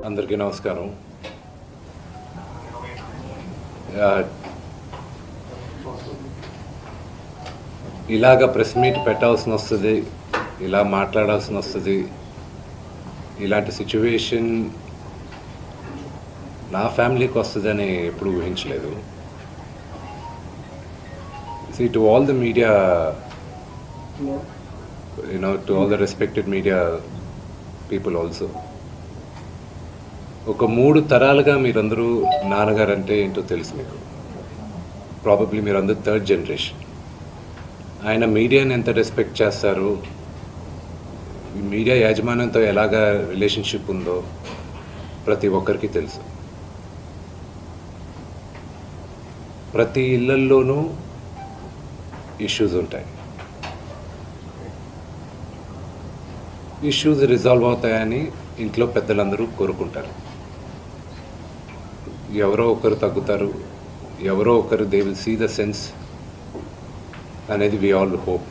అందరికీ నమస్కారం. ఇలాగ ప్రెస్ మీట్ పెట్టాల్సిన వస్తుంది, ఇలా మాట్లాడాల్సిన వస్తుంది. ఇలాంటి సిచ్యువేషన్ నా ఫ్యామిలీకి వస్తుందని ఎప్పుడు ఊహించలేదు. See, to all the media, to all the respected media people also, ఒక 3 తరాలుగా మీరందరూ నాన్నగారు అంటే ఏంటో తెలుసు మీకు. ప్రాబబ్లీ మీరందరూ 3rd జనరేషన్. ఆయన మీడియాని ఎంత రెస్పెక్ట్ చేస్తారు, మీడియా యాజమాన్యంతో ఎలాగా రిలేషన్షిప్ ఉందో ప్రతి ఒక్కరికి తెలుసు. ప్రతి ఇళ్లల్లోనూ ఇష్యూస్ ఉంటాయి. ఇష్యూస్ రిజాల్వ్ అవుతాయని ఇంట్లో పెద్దలందరూ కోరుకుంటారు. ఎవరో ఒకరు తగ్గుతారు, ఎవరో ఒకరు they will see the sense అనేది వి ఆల్ హోప్.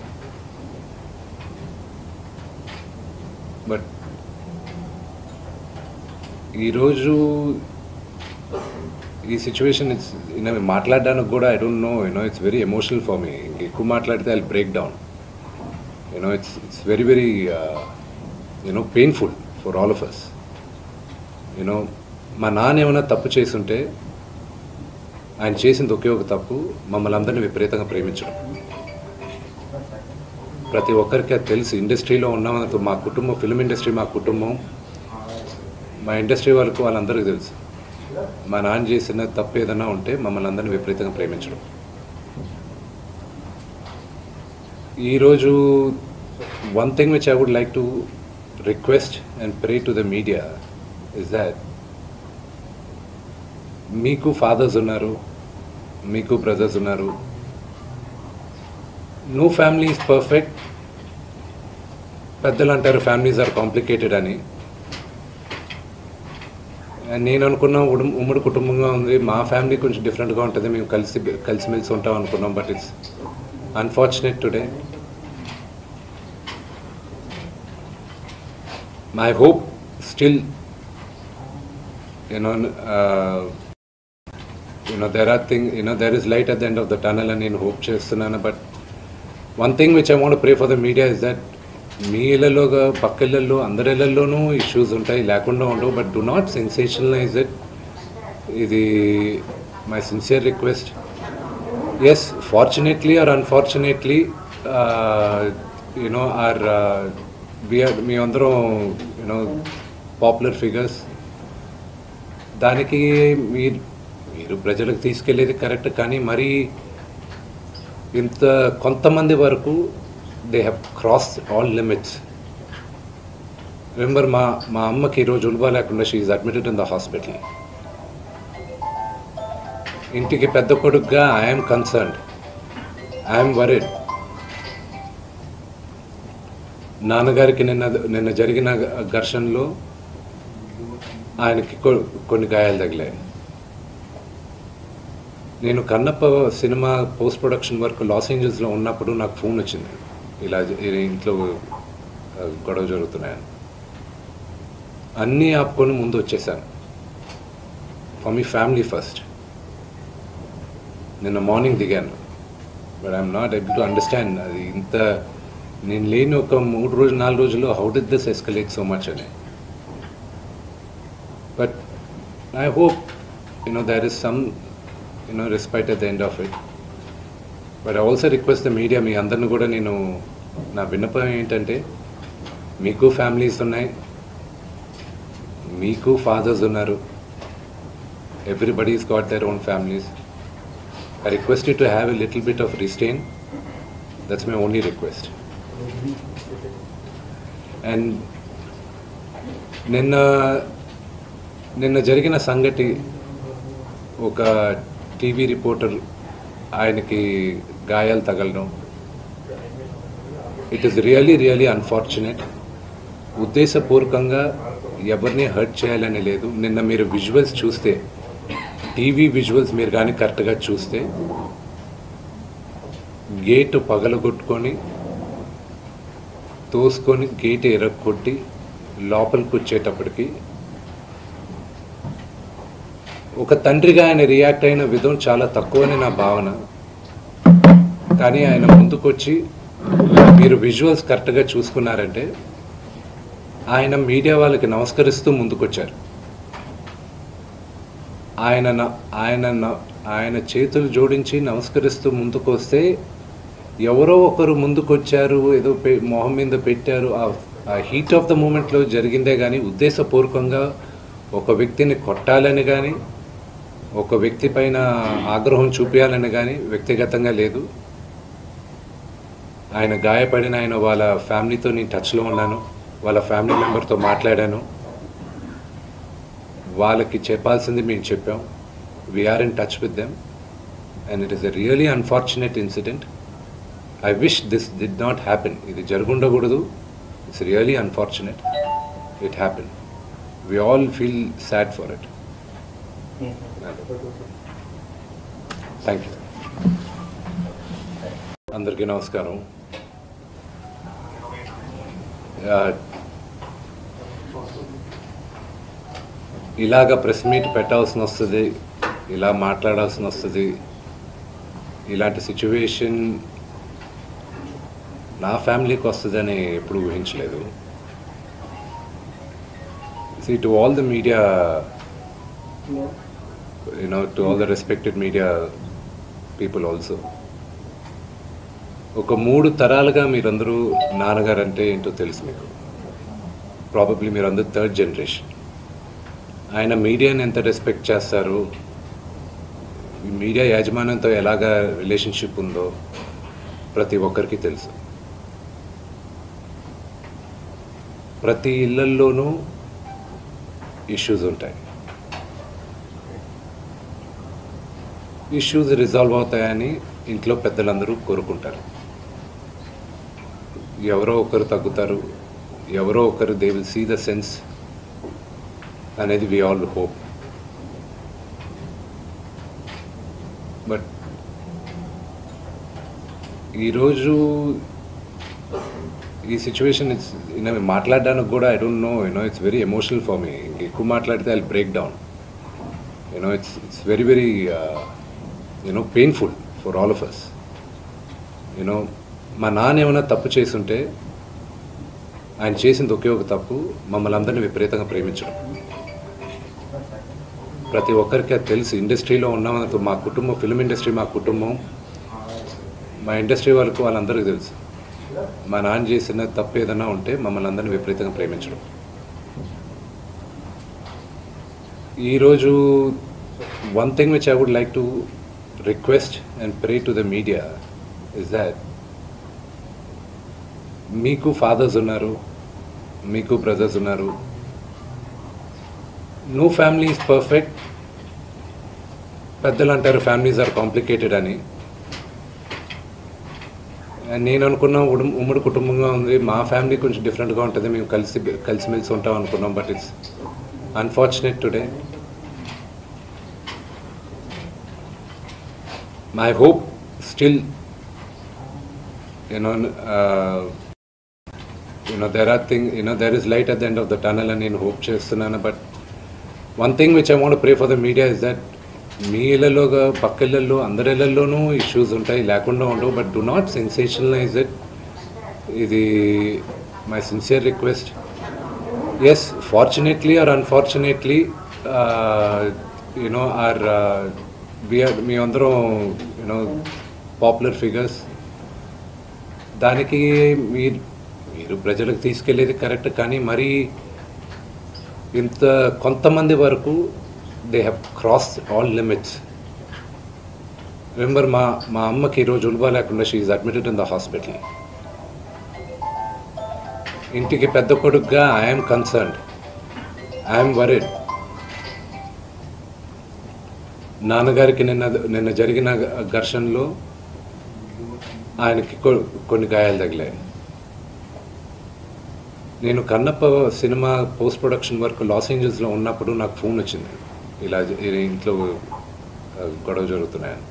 బట్ ఈరోజు ఈ సిచ్యువేషన్ మాట్లాడడానికి కూడా I don't know, it's very emotional for me. ఎక్కువ మాట్లాడితే I break down. It's very very painful for all of us. మా నాన్న ఏమైనా తప్పు చేస్తుంటే ఆయన చేసింది ఒకే ఒక తప్పు, మమ్మల్ని అందరినీ విపరీతంగా ప్రేమించడం. ప్రతి ఒక్కరికి అది తెలుసు. ఇండస్ట్రీలో ఉన్నంత మా కుటుంబం, ఫిల్మ్ ఇండస్ట్రీ మా కుటుంబం, మా ఇండస్ట్రీ వాళ్ళందరికీ తెలుసు. మా నాన్న చేసిన తప్పు ఏదైనా ఉంటే మమ్మల్ని అందరినీ విపరీతంగా ప్రేమించడం. ఈరోజు one thing which I would like to request and pray to the media is that మీకు ఫాదర్స్ ఉన్నారు, మీకు బ్రదర్స్ ఉన్నారు. No family is perfect. పెద్దలు అంటారు ఫ్యామిలీస్ ఆర్ కాంప్లికేటెడ్ అని. నేను అనుకున్నా ఉమ్మడి కుటుంబంగా ఉంది, మా ఫ్యామిలీ కొంచెం డిఫరెంట్గా ఉంటుంది, మేము కలిసిమెలిసి ఉంటాం అనుకున్నాం. But it's unfortunate today. My hope still there is light at the end of the tunnel and నేను హోప్ చేస్తున్నాను. But one thing which I want to pray for the media is that మీ ఇళ్లలోగా పక్క ఇళ్లలో అందరి ఇళ్లలోనూ issues ఉంటాయి, లేకుండా ఉండవు. But do not sensationalise it. ఇది my sincere request. Yes, fortunately or unfortunately మీ అందరం పాపులర్ ఫిగర్స్. దానికి మీరు ప్రజలకు తీసుకెళ్ళేది కరెక్ట్, కానీ మరి ఇంత కొంతమంది వరకు they have cross all limits. Remember, మా అమ్మకి ఈరోజు ఉల్బా లేకుండా she is admitted in the hospital. ఇంటికి పెద్ద కొడుకుగా ఐఎమ్ కన్సర్న్డ్, ఐఎమ్ వరీడ్. నాన్నగారికి నిన్న జరిగిన ఘర్షణలో ఆయనకి కొన్ని గాయాలు తగిలాయి. నేను Kannappa cinema post production work Los ఏంజల్స్లో ఉన్నప్పుడు నాకు ఫోన్ వచ్చింది, ఇలా ఇంట్లో గొడవ జరుగుతున్నాయని. అన్నీ ఆపుకొని ముందు వచ్చేసాను. For me family first. నిన్న మార్నింగ్ దిగాను. But I'm not able to understand అది ఇంత నేను లేని ఒక 4 రోజుల్లో how did this escalate so much అని. But I hope there is some respite at the end of it. But I also request the media, మీ అందరిని కూడా నేను నా విన్నపం ఏంటంటే, మీకు ఫ్యామిలీస్ ఉన్నాయి, మీకు ఫాదర్స్ ఉన్నారు, everybody's got their own families. I request you to have a little bit of restraint. That's my only request. And నిన్న జరిగిన సంగతి, ఒక టీవీ రిపోర్టర్ ఆయనకి గాయాలు తగలడం, ఇట్ ఈస్ రియలీ అన్ఫార్చునేట్. ఉద్దేశపూర్వకంగా ఎవరిని హర్ట్ చేయాలని లేదు. నిన్న మీరు విజువల్స్ చూస్తే, టీవీ విజువల్స్ మీరు కానీ కరెక్ట్గా చూస్తే, గేటు పగలగొట్టుకొని తోసుకొని గేట్ ఎరగొట్టి లోపలికి వచ్చేటప్పటికి ఒక తండ్రిగా ఆయన రియాక్ట్ అయిన విధం చాలా తక్కువని నా భావన. కానీ ఆయన ముందుకొచ్చి మీరు విజువల్స్ కరెక్ట్గా చూసుకున్నారంటే ఆయన మీడియా వాళ్ళకి నమస్కరిస్తూ ముందుకొచ్చారు. ఆయన చేతులు జోడించి నమస్కరిస్తూ ముందుకు వస్తే ఎవరో ఒకరు ముందుకొచ్చారు, ఏదో మొహం మీద పెట్టారు. ఆ హీట్ ఆఫ్ ద మూమెంట్లో జరిగిందే కానీ ఉద్దేశపూర్వకంగా ఒక వ్యక్తిని కొట్టాలని కానీ ఒక వ్యక్తి పైన ఆగ్రహం చూపించాలని కానీ వ్యక్తిగతంగా లేదు. ఆయన గాయపడిన ఆయన వాళ్ళ ఫ్యామిలీతో నేను టచ్లో ఉన్నాను, వాళ్ళ ఫ్యామిలీ మెంబర్తో మాట్లాడాను. వాళ్ళకి చెప్పాల్సింది మేము చెప్పాం. We are in touch with them and it is a really unfortunate incident. I wish this did not happen. ఇది జరుగుండకూడదు. It's really unfortunate. It happen. We all feel sad for it. Thank you. అందరికీ నమస్కారం. ఇలాగ press meet పెట్టాల్సిన వస్తుంది, ఇలా మాట్లాడాల్సిన వస్తుంది. ఇలాంటి సిచ్యువేషన్ నా ఫ్యామిలీకి వస్తుందని ఎప్పుడు ఊహించలేదు. See, to all the media, to all the respected media people also, ఒక 3 తరాలుగా మీరందరూ నాన్నగారు అంటే ఏంటో తెలుసు మీకు. ప్రాబబ్లీ మీరందరూ 3rd జనరేషన్. ఆయన మీడియాని ఎంత రెస్పెక్ట్ చేస్తారు, మీడియా యాజమాన్యంతో ఎలాగా రిలేషన్షిప్ ఉందో ప్రతి ఒక్కరికి తెలుసు. ప్రతి ఇళ్లల్లోనూ ఇష్యూస్ ఉంటాయి. ఇష్యూస్ రిజాల్వ్ అవుతాయని ఇంట్లో పెద్దలందరూ కోరుకుంటారు. ఎవరో ఒకరు తగ్గుతారు, ఎవరో ఒకరు they will see the sense అనేది వి ఆల్ హోప్. బట్ ఈరోజు ఈ సిచ్యువేషన్ మాట్లాడడానికి కూడా I don't know, it's very emotional for me. ఎక్కువ మాట్లాడితే I break down. It's very very painful for all of us. మా నాన్న ఏమైనా తప్పు చేస్తుంటే ఆయన చేసింది ఒకే ఒక తప్పు, మమ్మల్ని అందరినీ విపరీతంగా ప్రేమించడం. ప్రతి ఒక్కరికి అది తెలుసు. ఇండస్ట్రీలో ఉన్నంత మా కుటుంబం, ఫిల్మ్ ఇండస్ట్రీ మా కుటుంబం, మా ఇండస్ట్రీ వాళ్ళందరికీ తెలుసు. మా నాన్న చేసిన తప్పు ఏదైనా ఉంటే మమ్మల్ని అందరినీ విపరీతంగా ప్రేమించడం. ఈరోజు one thing which I would like to request and pray to the media is that మీకు ఫాదర్స్ ఉన్నారు, మీకు బ్రదర్స్ ఉన్నారు. No family is perfect. పెద్దలు అంటారు ఫ్యామిలీస్ ఆర్ కాంప్లికేటెడ్ అని. నేను అనుకున్నా ఉమ్మడి కుటుంబంగా ఉంది, మా ఫ్యామిలీ కొంచెం డిఫరెంట్గా ఉంటుంది, మేము కలిసిమెలిసి ఉంటాం అనుకున్నాం. But it's unfortunate today. My hope still, there are things, there is light at the end of the tunnel and నేను hope చేస్తున్నాను. But one thing which I want to pray for the media is that మీ ఇళ్ళలోగా పక్క ఇళ్ళల్లో అందరి ఇళ్ళల్లోనూ issues ఉంటాయి, లేకుండా ఉండవు. But do not sensationalise it. ఇది my sincere request. Yes, fortunately or unfortunately మీ అందరం పాపులర్ ఫిగర్స్. దానికి మీరు ప్రజలకు తీసుకెళ్ళేది కరెక్ట్, కానీ మరి ఇంత కొంతమంది వరకు they have cross all limits. Remember, మా అమ్మకి ఈరోజు ఉల్బా లేకుండా she is admitted in the hospital. ఇంటికి పెద్ద కొడుకుగా ఐఎమ్ కన్సర్న్డ్, ఐఎమ్ వరీడ్. నాన్నగారికి నిన్న జరిగిన ఘర్షణలో ఆయనకి కొన్ని గాయాలు తగిలాయి. నేను Kannappa cinema post production work Los ఏంజల్స్లో ఉన్నప్పుడు నాకు ఫోన్ వచ్చింది, ఇలా ఇంట్లో గొడవ జరుగుతున్నాయని.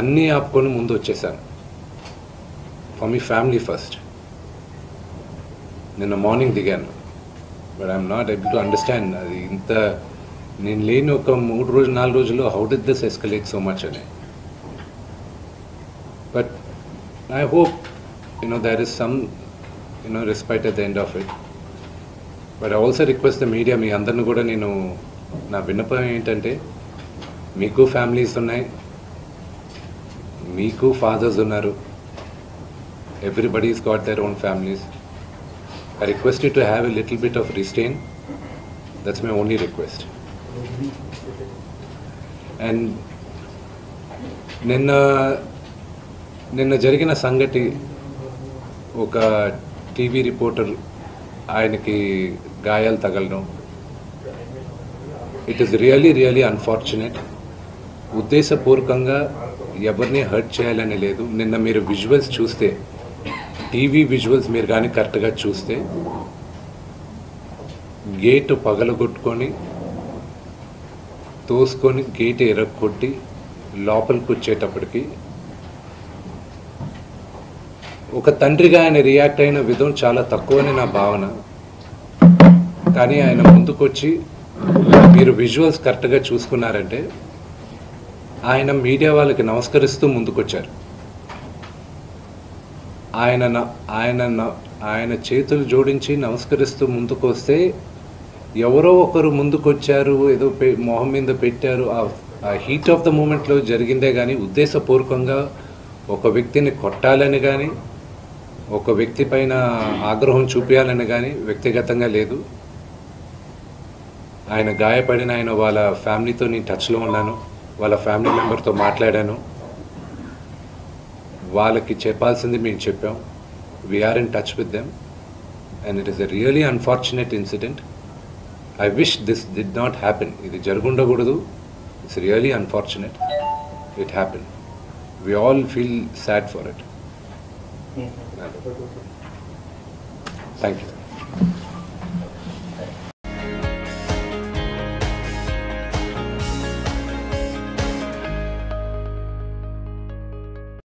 అన్నీ ఆపుకొని ముందు వచ్చేసాను. For me family first. నిన్న మార్నింగ్ దిగాను. But I'm not able to understand అది ఇంత నేను లేని ఒక 4 రోజుల్లో how did this escalate so much అని. But I hope there is some respite at the end of it. But I also request the media, మీ అందరిని కూడా నేను నా విన్నపం ఏంటంటే, మీకు ఫ్యామిలీస్ ఉన్నాయి, మీకు ఫాదర్స్ ఉన్నారు, everybody's got their own families. I request you to have a little bit of restraint. That's my only request. And నిన్న జరిగిన సంగతి, ఒక టీవీ రిపోర్టర్ ఆయనకి గాయాలు తగలడం, ఇట్ ఈస్ రియలీ అన్ఫార్చునేట్. ఉద్దేశపూర్వకంగా ఎవరిని హర్ట్ చేయాలని లేదు. నిన్న మీరు విజువల్స్ చూస్తే, టీవీ విజువల్స్ మీరు కానీ కరెక్ట్గా చూస్తే, గేటు పగలగొట్టుకొని తోసుకొని గేటు ఎరగొట్టి లోపలికి వచ్చేటప్పటికి ఒక తండ్రిగా ఆయన రియాక్ట్ అయిన విధం చాలా తక్కువని నా భావన. కానీ ఆయన ముందుకొచ్చి, మీరు విజువల్స్ కరెక్ట్గా చూసుకున్నారంటే, ఆయన మీడియా వాళ్ళకి నమస్కరిస్తూ ముందుకొచ్చారు. ఆయన చేతులు జోడించి నమస్కరిస్తూ ముందుకు వస్తే, ఎవరో ఒకరు ముందుకొచ్చారు, ఏదో మొహం మీద పెట్టారు, ఆ హీట్ ఆఫ్ ద మూమెంట్లో జరిగిందే కానీ ఉద్దేశపూర్వకంగా ఒక వ్యక్తిని కొట్టాలని కానీ, ఒక వ్యక్తి పైన ఆగ్రహం చూపించాలని కానీ వ్యక్తిగతంగా లేదు. ఆయన గాయపడిన వాళ్ళ ఫ్యామిలీతో నేను టచ్లో ఉన్నాను, వాళ్ళ ఫ్యామిలీ మెంబర్తో మాట్లాడాను. వాళ్ళకి చెప్పాల్సింది మేము చెప్పాం. We are in touch with them and it is a really unfortunate incident. I wish this did not happen. ఇది జరుగుండకూడదు. It's really unfortunate. It happen. We all feel sad for it. Thank you.